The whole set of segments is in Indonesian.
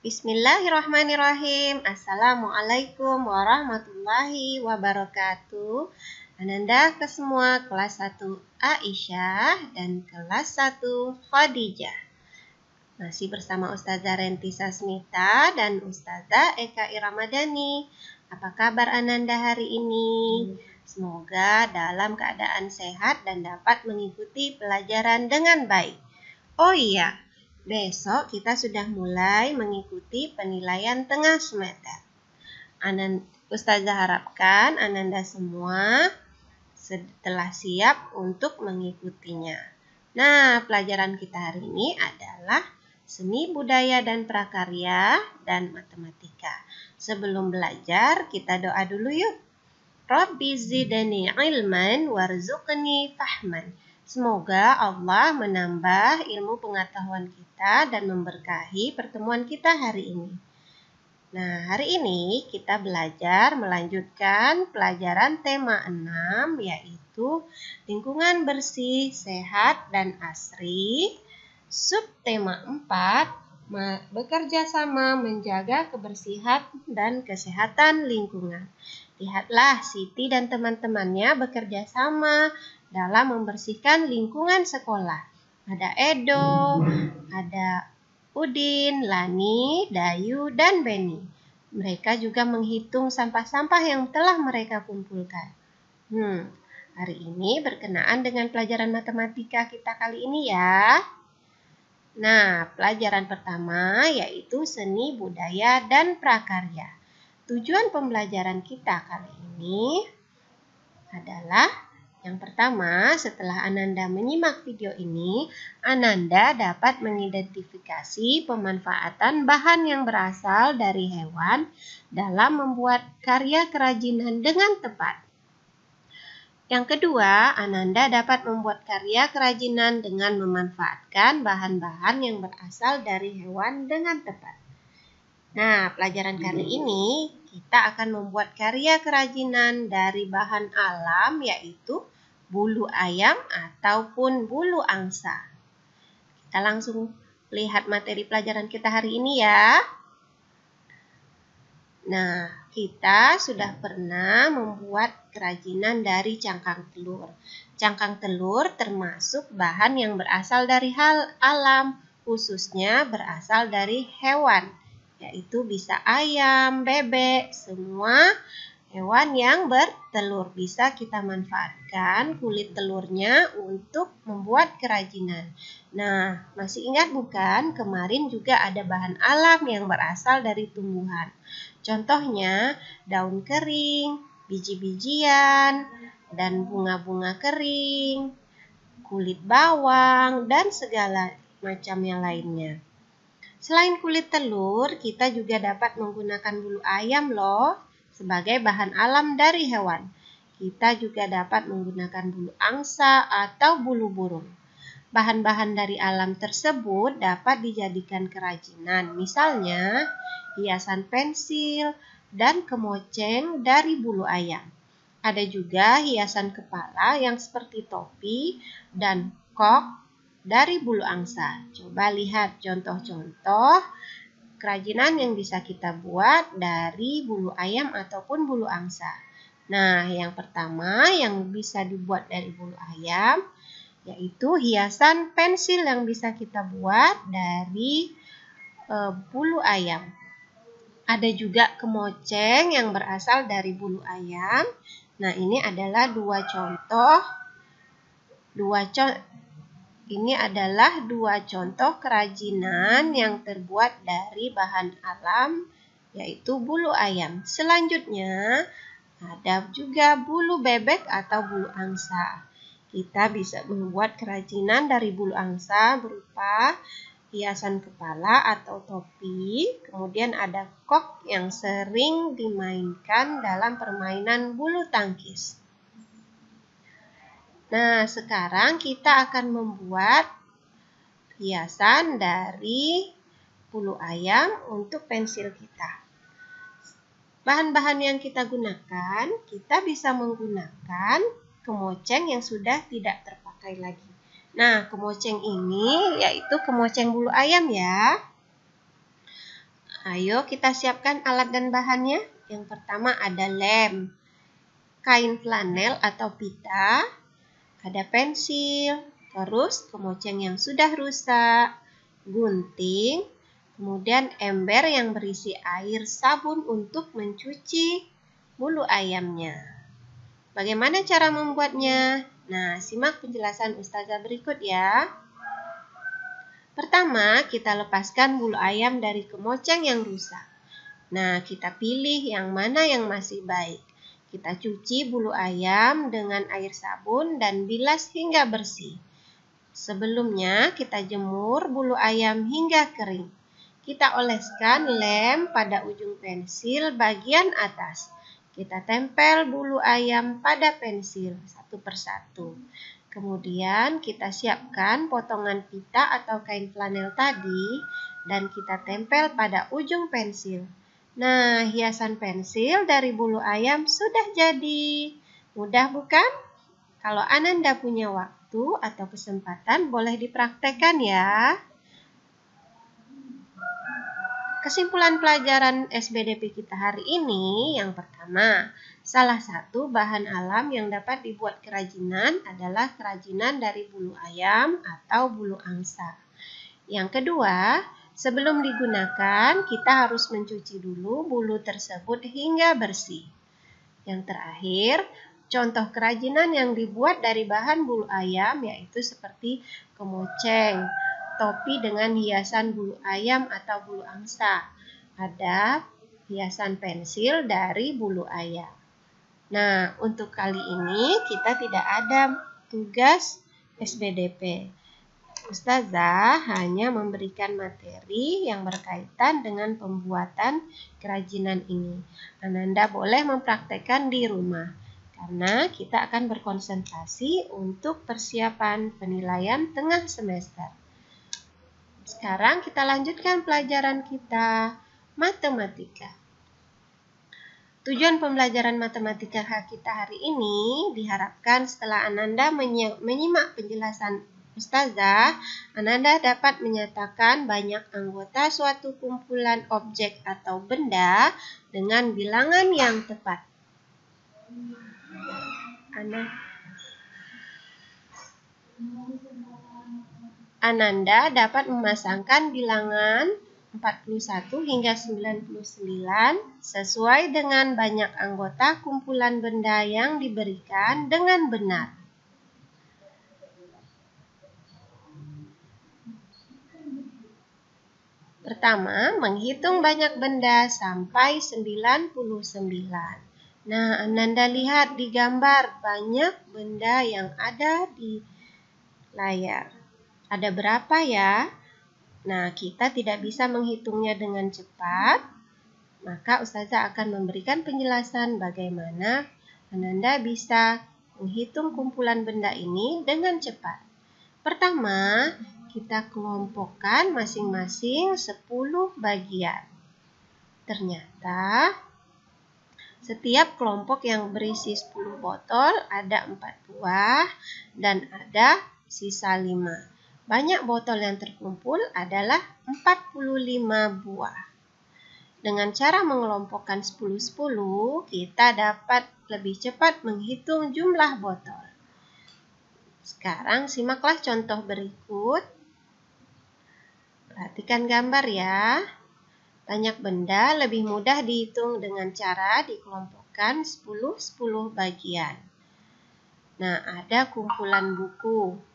Bismillahirrahmanirrahim. Assalamualaikum warahmatullahi wabarakatuh. Ananda ke semua kelas 1 Aisyah dan kelas 1 Khadijah. Masih bersama Ustazah Renti Sasmita dan Ustazah Eka Iramadhani. Apa kabar Ananda hari ini? Semoga dalam keadaan sehat dan dapat mengikuti pelajaran dengan baik. Oh iya, besok kita sudah mulai mengikuti penilaian tengah semester. Ustazah harapkan Ananda semua telah siap untuk mengikutinya. Nah, pelajaran kita hari ini adalah seni budaya dan prakarya dan matematika. Sebelum belajar, kita doa dulu yuk. Rabbi zidni ilman warzuqni fahman. Semoga Allah menambah ilmu pengetahuan kita dan memberkahi pertemuan kita hari ini. Nah, hari ini kita belajar melanjutkan pelajaran tema 6, yaitu lingkungan bersih, sehat, dan asri. Subtema 4, bekerja sama menjaga kebersihan dan kesehatan lingkungan. Lihatlah Siti dan teman-temannya bekerja sama dalam membersihkan lingkungan sekolah. Ada Edo, ada Udin, Lani, Dayu, dan Beni. Mereka juga menghitung sampah-sampah yang telah mereka kumpulkan. Hari ini berkenaan dengan pelajaran matematika kita kali ini ya. Nah, pelajaran pertama yaitu seni budaya dan prakarya. Tujuan pembelajaran kita kali ini adalah yang pertama, setelah Ananda menyimak video ini, Ananda dapat mengidentifikasi pemanfaatan bahan yang berasal dari hewan dalam membuat karya kerajinan dengan tepat. Yang kedua, Ananda dapat membuat karya kerajinan dengan memanfaatkan bahan-bahan yang berasal dari hewan dengan tepat. Nah, pelajaran kali ini kita akan membuat karya kerajinan dari bahan alam, yaitu bulu ayam ataupun bulu angsa. Kita langsung lihat materi pelajaran kita hari ini ya. Nah, kita sudah pernah membuat kerajinan dari cangkang telur. Cangkang telur termasuk bahan yang berasal dari alam, khususnya berasal dari hewan, yaitu bisa ayam, bebek, semua hewan yang bertelur. Bisa kita manfaatkan kulit telurnya untuk membuat kerajinan. Nah, masih ingat bukan? Kemarin juga ada bahan alam yang berasal dari tumbuhan. Contohnya daun kering, biji-bijian, dan bunga-bunga kering, kulit bawang, dan segala macam yang lainnya. Selain kulit telur, kita juga dapat menggunakan bulu ayam loh sebagai bahan alam dari hewan. Kita juga dapat menggunakan bulu angsa atau bulu burung. Bahan-bahan dari alam tersebut dapat dijadikan kerajinan, misalnya hiasan pensil dan kemoceng dari bulu ayam. Ada juga hiasan kepala yang seperti topi dan kok dari bulu angsa. Coba lihat contoh-contoh kerajinan yang bisa kita buat dari bulu ayam ataupun bulu angsa. Nah, yang pertama yang bisa dibuat dari bulu ayam yaitu hiasan pensil yang bisa kita buat dari bulu ayam. Ada juga kemoceng yang berasal dari bulu ayam. Nah, ini adalah dua contoh kerajinan yang terbuat dari bahan alam, yaitu bulu ayam. Selanjutnya, ada juga bulu bebek atau bulu angsa. Kita bisa membuat kerajinan dari bulu angsa berupa hiasan kepala atau topi. Kemudian ada kok yang sering dimainkan dalam permainan bulu tangkis. Nah, sekarang kita akan membuat hiasan dari bulu ayam untuk pensil kita. Bahan-bahan yang kita gunakan, kita bisa menggunakan kemoceng yang sudah tidak terpakai lagi. Nah, kemoceng ini yaitu kemoceng bulu ayam ya. Ayo kita siapkan alat dan bahannya. Yang pertama ada lem, kain flanel atau pita, ada pensil, terus kemoceng yang sudah rusak, gunting, kemudian ember yang berisi air sabun untuk mencuci bulu ayamnya. Bagaimana cara membuatnya? Nah, simak penjelasan Ustazah berikut ya. Pertama, kita lepaskan bulu ayam dari kemoceng yang rusak. Nah, kita pilih yang mana yang masih baik. Kita cuci bulu ayam dengan air sabun dan bilas hingga bersih. Sebelumnya, kita jemur bulu ayam hingga kering. Kita oleskan lem pada ujung pensil bagian atas. Kita tempel bulu ayam pada pensil satu persatu. Kemudian kita siapkan potongan pita atau kain flanel tadi dan kita tempel pada ujung pensil. Nah, hiasan pensil dari bulu ayam sudah jadi. Mudah bukan? Kalau Ananda punya waktu atau kesempatan boleh dipraktekkan ya. Kesimpulan pelajaran SBDP kita hari ini, yang pertama, salah satu bahan alam yang dapat dibuat kerajinan adalah kerajinan dari bulu ayam atau bulu angsa. Yang kedua, sebelum digunakan, kita harus mencuci dulu bulu tersebut hingga bersih. Yang terakhir, contoh kerajinan yang dibuat dari bahan bulu ayam yaitu seperti kemoceng, topi dengan hiasan bulu ayam atau bulu angsa. Ada hiasan pensil dari bulu ayam. Nah, untuk kali ini kita tidak ada tugas SBDP. Ustazah hanya memberikan materi yang berkaitan dengan pembuatan kerajinan ini. Ananda boleh mempraktekkan di rumah, karena kita akan berkonsentrasi untuk persiapan penilaian tengah semester. Sekarang kita lanjutkan pelajaran kita, matematika. Tujuan pembelajaran matematika kita hari ini diharapkan setelah Ananda menyimak penjelasan Ustazah, Ananda dapat menyatakan banyak anggota suatu kumpulan objek atau benda dengan bilangan yang tepat. Ananda dapat memasangkan bilangan 41 hingga 99 sesuai dengan banyak anggota kumpulan benda yang diberikan dengan benar. Pertama, menghitung banyak benda sampai 99. Nah, Ananda lihat di gambar banyak benda yang ada di layar. Ada berapa ya? Nah, kita tidak bisa menghitungnya dengan cepat, maka Ustazah akan memberikan penjelasan bagaimana Ananda bisa menghitung kumpulan benda ini dengan cepat. Pertama, kita kelompokkan masing-masing 10 bagian. Ternyata, setiap kelompok yang berisi 10 botol ada 4 buah dan ada sisa 5. Banyak botol yang terkumpul adalah 45 buah. Dengan cara mengelompokkan 10-10, kita dapat lebih cepat menghitung jumlah botol. Sekarang simaklah contoh berikut. Perhatikan gambar ya. Banyak benda lebih mudah dihitung dengan cara dikelompokkan 10-10 bagian. Nah, ada kumpulan buku.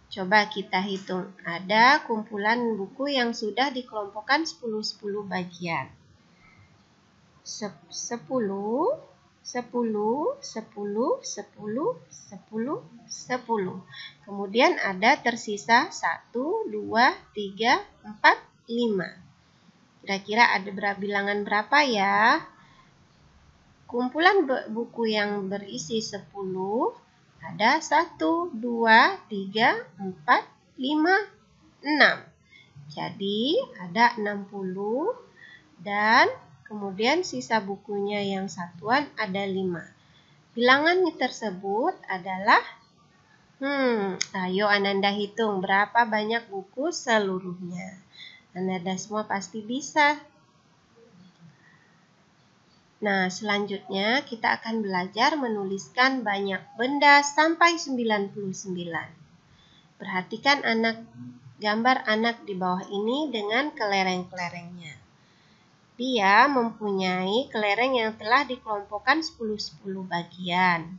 Coba kita hitung. Ada kumpulan buku yang sudah dikelompokkan 10-10 bagian. 10, 10, 10, 10, 10. Kemudian ada tersisa 1, 2, 3, 4, 5. Kira-kira ada bilangan berapa ya? Kumpulan buku yang berisi 10 ada 1, 2, 3, 4, 5, 6. Jadi ada 60 dan kemudian sisa bukunya yang satuan ada 5. Bilangan tersebut adalah ayo Ananda hitung berapa banyak buku seluruhnya. Anda semua pasti bisa. Nah, selanjutnya kita akan belajar menuliskan banyak benda sampai 99. Perhatikan gambar anak di bawah ini dengan kelereng-kelerengnya. Dia mempunyai kelereng yang telah dikelompokkan 10-10 bagian.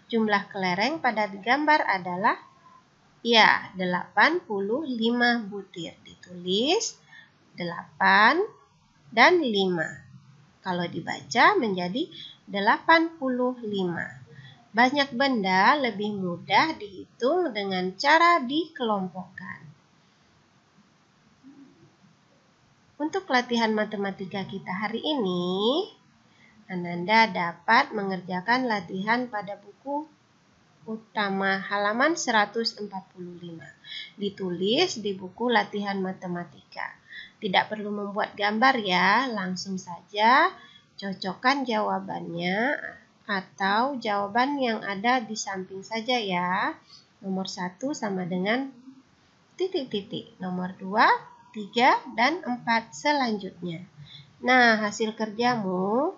Jumlah kelereng pada gambar adalah 85 butir. Ditulis 8 dan 5. Kalau dibaca menjadi 85. Banyak benda lebih mudah dihitung dengan cara dikelompokkan. Untuk latihan matematika kita hari ini, Ananda dapat mengerjakan latihan pada buku utama halaman 145. Ditulis di buku latihan matematika. Tidak perlu membuat gambar ya, langsung saja cocokkan jawabannya atau jawaban yang ada di samping saja ya. Nomor 1 sama dengan titik-titik. Nomor 2, 3, dan 4 selanjutnya. Nah, hasil kerjamu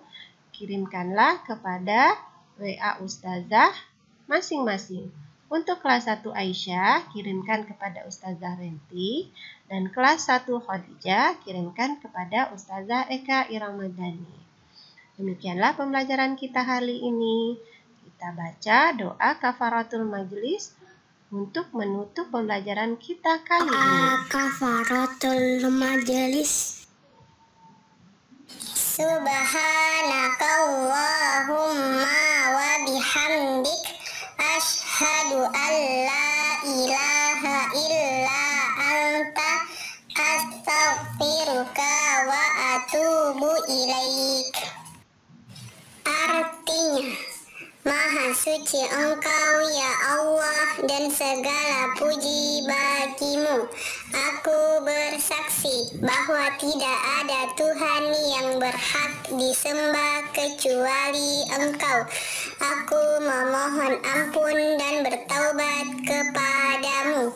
kirimkanlah kepada WA Ustazah masing-masing. Untuk kelas 1 Aisyah, kirimkan kepada Ustazah Renti. Dan kelas 1 Khadijah, kirimkan kepada Ustazah Eka Iramadhani. Demikianlah pembelajaran kita hari ini. Kita baca doa kafaratul majlis untuk menutup pembelajaran kita kali ini. Kafaratul majlis. Subhanakallahumma wa bihamdik asyhadu an la ilaha illa anta astaghfiruka wa atubu ilaik. Artinya, Maha suci Engkau ya Allah dan segala puji bagimu. Aku bersaksi bahwa tidak ada Tuhan yang berhak disembah kecuali Engkau. Aku memohon ampun dan bertaubat kepadamu.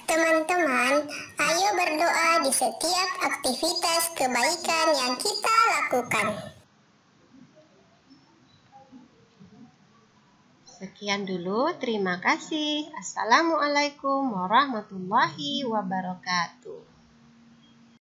Teman-teman, ayo berdoa di setiap aktivitas kebaikan yang kita lakukan. Sekian dulu, terima kasih. Assalamualaikum warahmatullahi wabarakatuh.